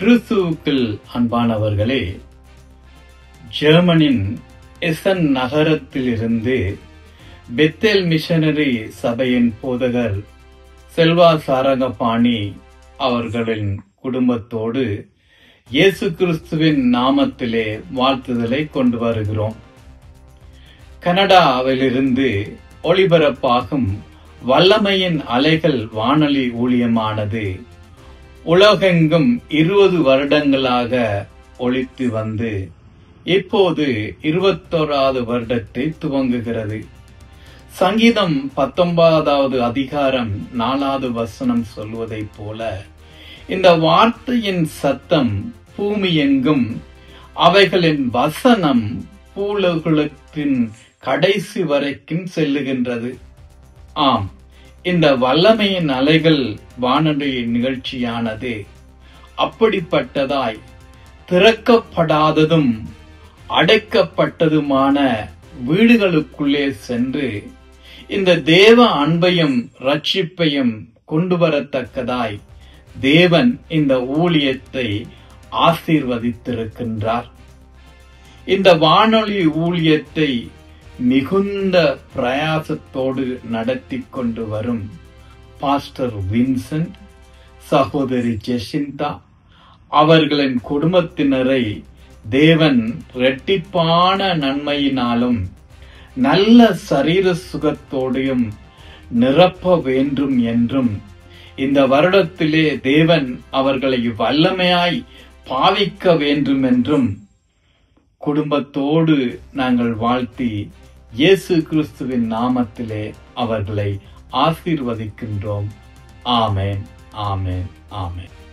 கிறிஸ்துவுக்குள் அன்பானவர்களே, ஜெர்மனின் எசன் நகரத்திலிருந்து பெத்தேல் மிஷனரி சபையின் போதகர் செல்வா சாரங்கபாணி அவர்களின் குடும்பத்தோடு இயேசு கிறிஸ்துவின் நாமத்திலே வாழ்த்துதலை கொண்டு வருகிறோம். கனடாவிலிருந்து ஒளிபரப்பாகும் வல்லமையின் அலைகள் வானொலி ஊழியமானது உலகெங்கும் 20 வருடங்களாக ஒலித்து வந்து இப்போது 21வது வருடத்தை துவங்குகிறது. சங்கீதம் 19வது அதிகாரம் 4வது வசனம் சொல்வதைப் போல, இந்த வார்த்தையின் சத்தம் பூமி எங்கும், அவைகளின் வசனம் பூலோகத்தின் கடைசி வரைக்கும் செல்லுகின்றது. ஆம், இந்த வல்லமையின் அலைகள் வானொலி நிகழ்ச்சியானது அப்படிப்பட்டதாய் திறக்கப்படாததும் அடைக்கப்பட்டதுமான வீடுகளுக்குள்ளே சென்று இந்த தேவ அன்பையும் ரட்சிப்பையும் கொண்டு வரத்தக்கதாய் தேவன் இந்த ஊழியத்தை ஆசீர்வதித்திருக்கின்றார். இந்த வானொலி ஊழியத்தை மிகுந்த பிரயாசத்தோடு நடத்தி கொண்டு வரும் பாஸ்டர் வின்சென்ட், சகோதரி ஜெசிந்தா அவர்களின் குடும்பத்தினரை தேவன் இரட்டிப்பான நன்மையினாலும் நல்ல சரீர சுகத்தோடையும் நிரப்ப வேண்டும் என்றும், இந்த வருடத்திலே தேவன் அவர்களை வல்லமையாய் பாவிக்க வேண்டும் என்றும் குடும்பத்தோடு நாங்கள் வாழ்த்தி இயேசு கிறிஸ்துவின் நாமத்திலே அவர்களை ஆசீர்வதிக்கின்றோம். ஆமென், ஆமென், ஆமென்.